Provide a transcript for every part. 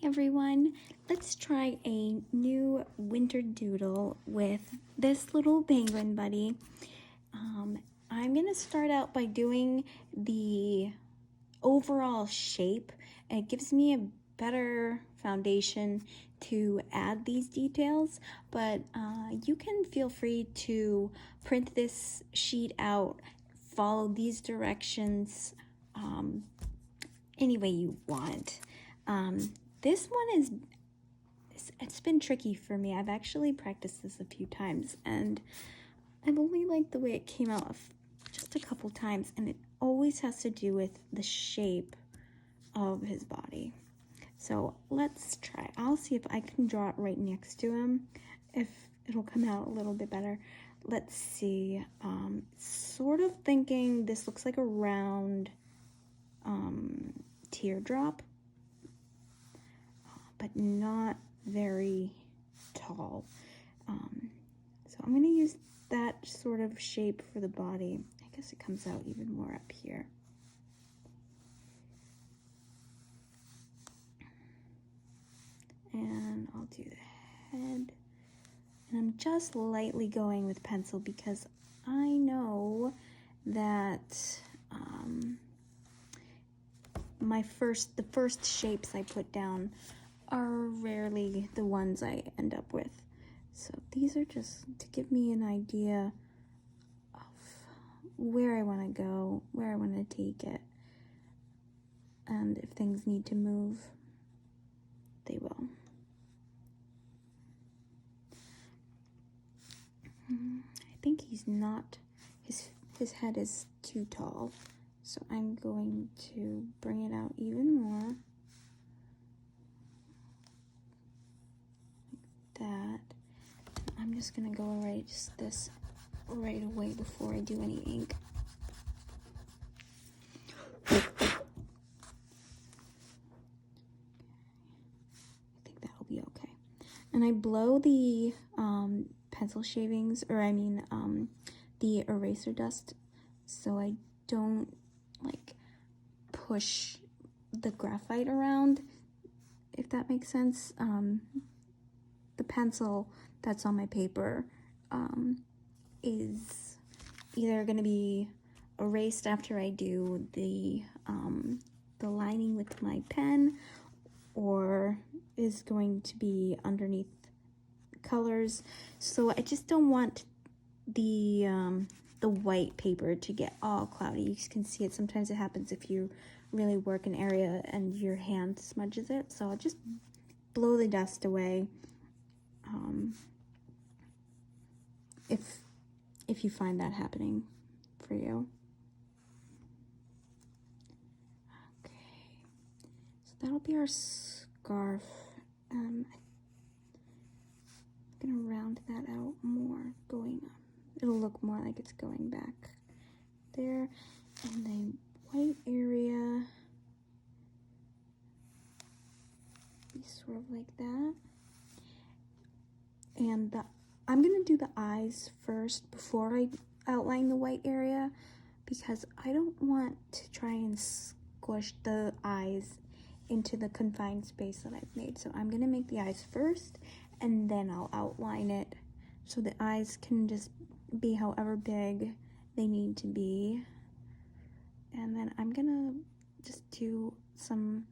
everyone, let's try a new winter doodle with this little penguin buddy. I'm gonna start out by doing the overall shape. It gives me a better foundation to add these details, but you can feel free to print this sheet out, follow these directions any way you want. This one it's been tricky for me. I've actually practiced this a few times and I've only liked the way it came out just a couple times, and it always has to do with the shape of his body. So let's try. I'll see if I can draw it right next to him, if it'll come out a little bit better. Let's see. Sort of thinking this looks like a round teardrop, but not very tall. So I'm going to use that sort of shape for the body. I guess it comes out even more up here. And I'll do the head. And I'm just lightly going with pencil because I know that the first shapes I put down are rarely the ones I end up with. So these are just to give me an idea of where I want to go, where I want to take it, and if things need to move, they will. I think he's not, his head is too tall, so I'm going to bring it out even more. Like that. I'm just gonna go erase this right away before I do any ink. I think that'll be okay. And I blow the pencil shavings, or I mean the eraser dust, so I don't like push the graphite around, if that makes sense. The pencil that's on my paper is either going to be erased after I do the lining with my pen, or is going to be underneath colors. So I just don't want the white paper to get all cloudy. You can see it. Sometimes it happens if you really work an area and your hand smudges it. So I'll just blow the dust away. If you find that happening for you. Okay, so that'll be our scarf. I'm gonna round that out more, going up. It'll look more like it's going back there. And the white area, be sort of like that. And I'm gonna do the eyes first before I outline the white area, because I don't want to try and squish the eyes into the confined space that I've made. So I'm gonna make the eyes first, and then I'll outline it so the eyes can just be however big they need to be. And then I'm gonna just do some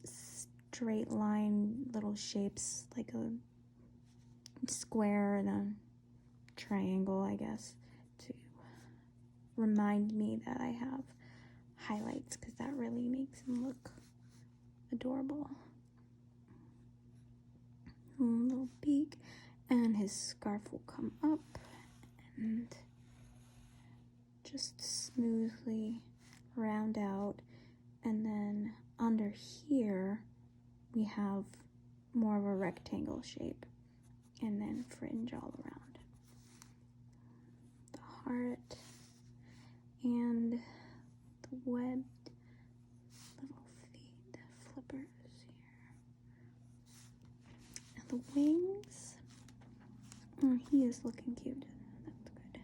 straight line little shapes, like a square and a triangle, I guess, to remind me that I have highlights, because that really makes him look adorable. A little beak, and his scarf will come up and just smoothly round out, and then under here we have more of a rectangle shape, and then fringe all around. The heart and the webbed little feet, flippers here. And the wings, oh, he is looking cute. That's good.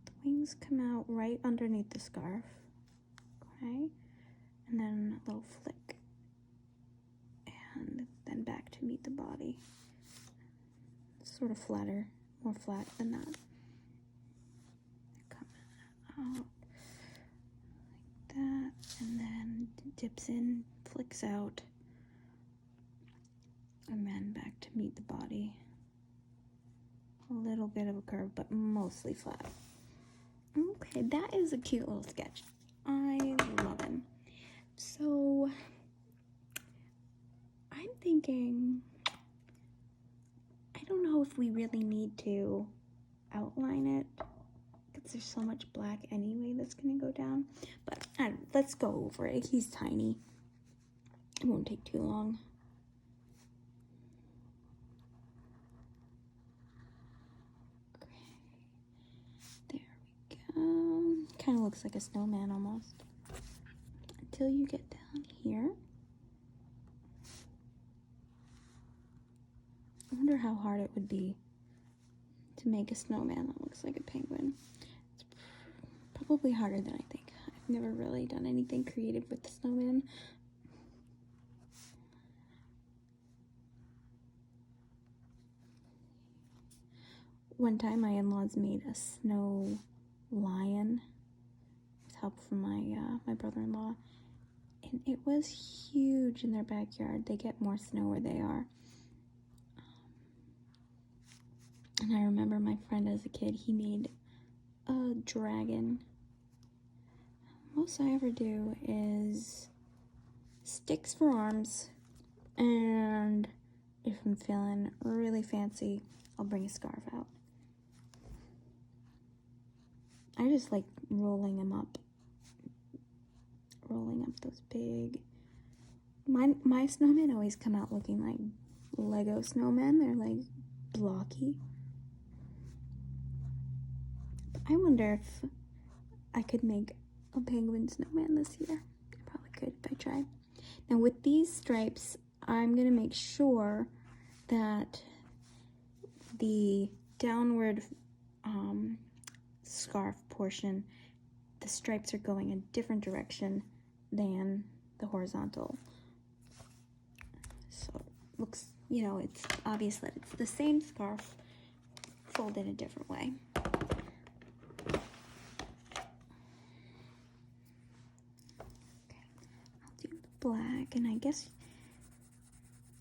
The wings come out right underneath the scarf, okay? And then a little flick back to meet the body. Sort of flatter, more flat than that. Come out like that, and then dips in, flicks out, and then back to meet the body. A little bit of a curve, but mostly flat. Okay, that is a cute little sketch. I love him. So I'm thinking, I don't know if we really need to outline it because there's so much black anyway that's gonna go down, but let's go over it. He's tiny. It won't take too long. Okay. There we go. Kind of looks like a snowman almost. Until you get down here. I wonder how hard it would be to make a snowman that looks like a penguin. It's probably harder than I think. I've never really done anything creative with the snowman. One time my in-laws made a snow lion with help from my brother-in-law, and it was huge in their backyard. They get more snow where they are. And I remember my friend as a kid, he made a dragon. Most I ever do is sticks for arms, and if I'm feeling really fancy, I'll bring a scarf out. I just like rolling them up. Rolling up those big... My snowmen always come out looking like Lego snowmen. They're like blocky. I wonder if I could make a penguin snowman this year. I probably could if I tried. Now with these stripes, I'm going to make sure that the downward scarf portion, the stripes are going a different direction than the horizontal. So it looks, you know, it's obvious that it's the same scarf folded a different way. Black, and I guess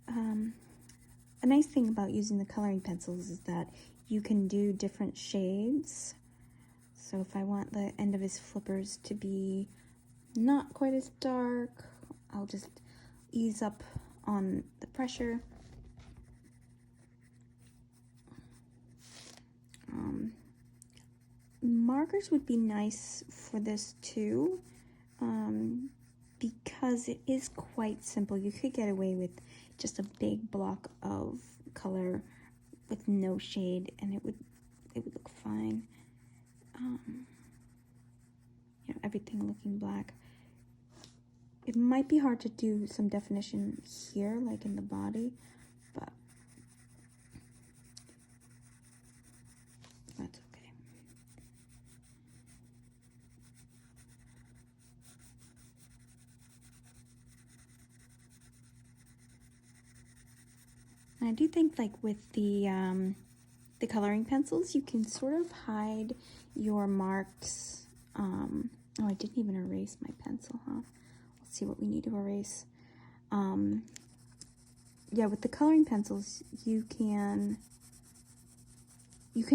a nice thing about using the coloring pencils is that you can do different shades. So if I want the end of his flippers to be not quite as dark, I'll just ease up on the pressure. Markers would be nice for this too. Because it is quite simple. You could get away with just a big block of color with no shade, and it would look fine. You know, everything looking black. It might be hard to do some definition here, like in the body, but that's okay. I do think, like with the coloring pencils, you can sort of hide your marks. Oh, I didn't even erase my pencil, huh? Let's see what we need to erase. Yeah, with the coloring pencils, you can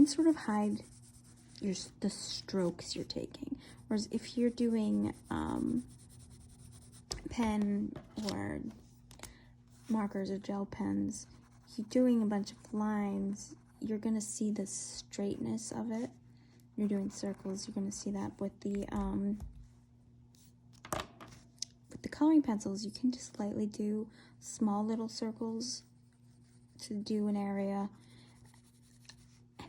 sort of hide the strokes you're taking. Whereas if you're doing pen or markers or gel pens, you're doing a bunch of lines, you're going to see the straightness of it. You're doing circles, you're going to see that. With the coloring pencils, you can just slightly do small little circles to do an area,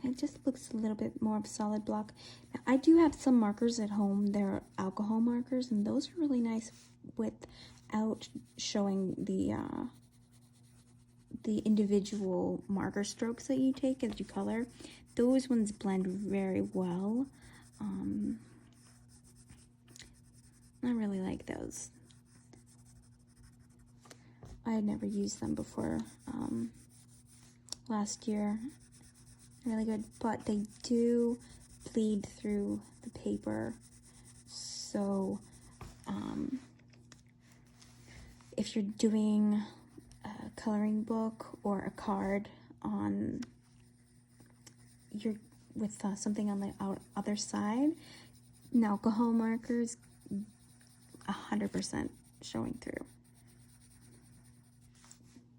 and it just looks a little bit more of a solid block. Now, I do have some markers at home. They're alcohol markers, and those are really nice without showing the individual marker strokes that you take as you color. Those ones blend very well. I really like those. I had never used them before last year. Really good, but they do bleed through the paper. So if you're doing a coloring book or a card on with something on the other side, an alcohol marker's 100% showing through.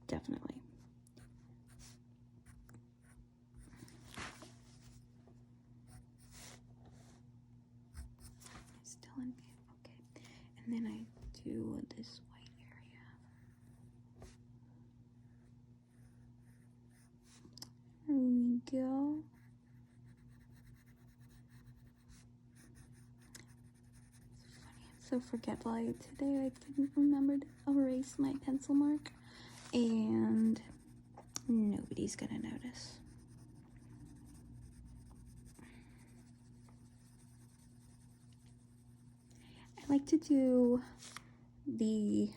Definitely. Still in view. Okay. And then I do this white area. There we go. So forgetful. Today I couldn't remember to erase my pencil mark, and nobody's gonna notice. I like to do the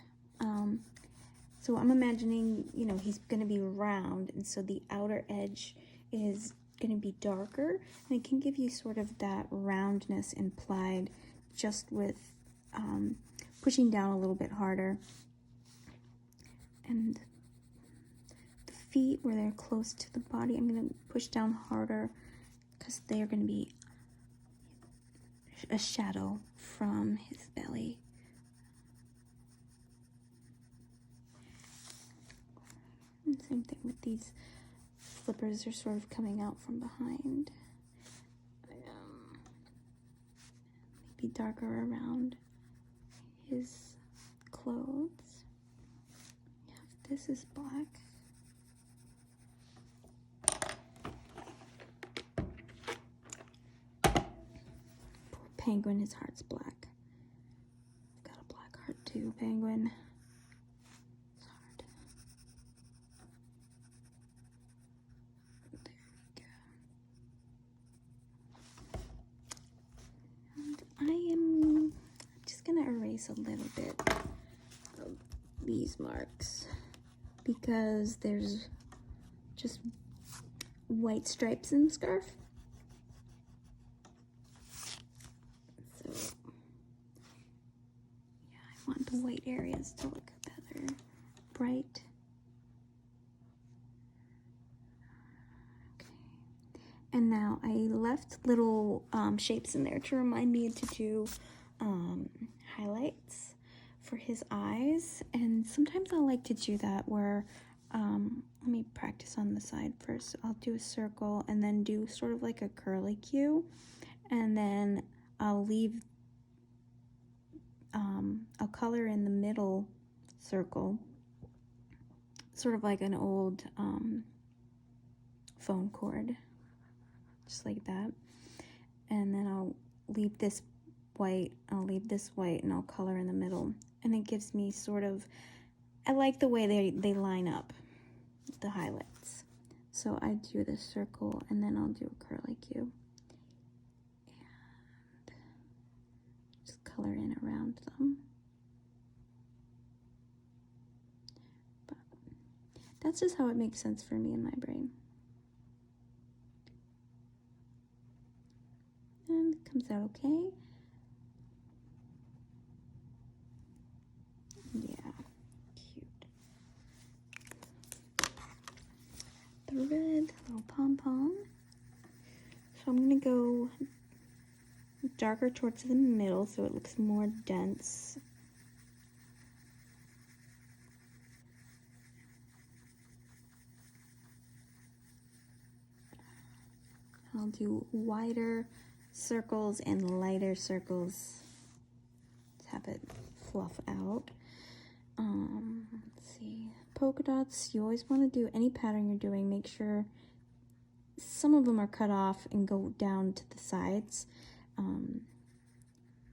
so I'm imagining, he's gonna be round, and so the outer edge is gonna be darker, and it can give you sort of that roundness implied just with pushing down a little bit harder. And the feet, where they're close to the body, I'm going to push down harder because they are going to be a shadow from his belly. And same thing with these flippers, are sort of coming out from behind. Maybe darker around his clothes. Yeah, this is black. Poor Penguin, his heart's black. I've got a black heart too, Penguin. It's hard. There we go. And I am just gonna erase a little bit of these marks because there's just white stripes in the scarf. So yeah, I want the white areas to look better, bright. Okay. And now I left little shapes in there to remind me to do highlights for his eyes, and sometimes I like to do that where let me practice on the side first. I'll do a circle and then do sort of like a curly Q, and then I'll leave I'll color in the middle circle, sort of like an old phone cord, just like that. And then I'll leave this white, and I'll color in the middle. And it gives me sort of, I like the way they line up, the highlights. So I do this circle, and then I'll do a curly Q. And just color in around them. But that's just how it makes sense for me in my brain. And it comes out okay. Yeah, cute. The red little pom-pom. So I'm gonna go darker towards the middle so it looks more dense. I'll do wider circles and lighter circles to have it fluff out. Let's see, polka dots, you always want to do any pattern you're doing, make sure some of them are cut off and go down to the sides,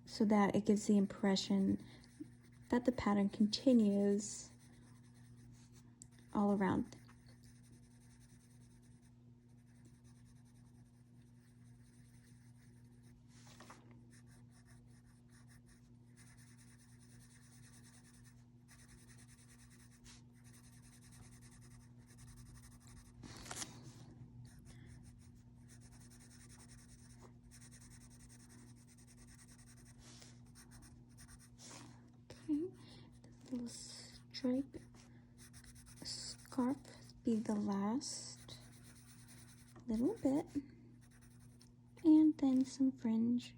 so that it gives the impression that the pattern continues all around. little stripe scarf be the last little bit, and then some fringe.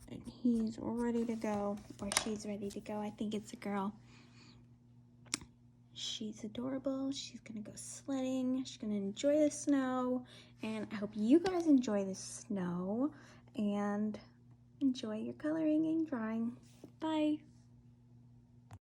And he's ready to go, or she's ready to go. I think it's a girl. She's adorable. She's gonna go sledding. She's gonna enjoy the snow, and I hope you guys enjoy the snow and enjoy your coloring and drawing. Bye.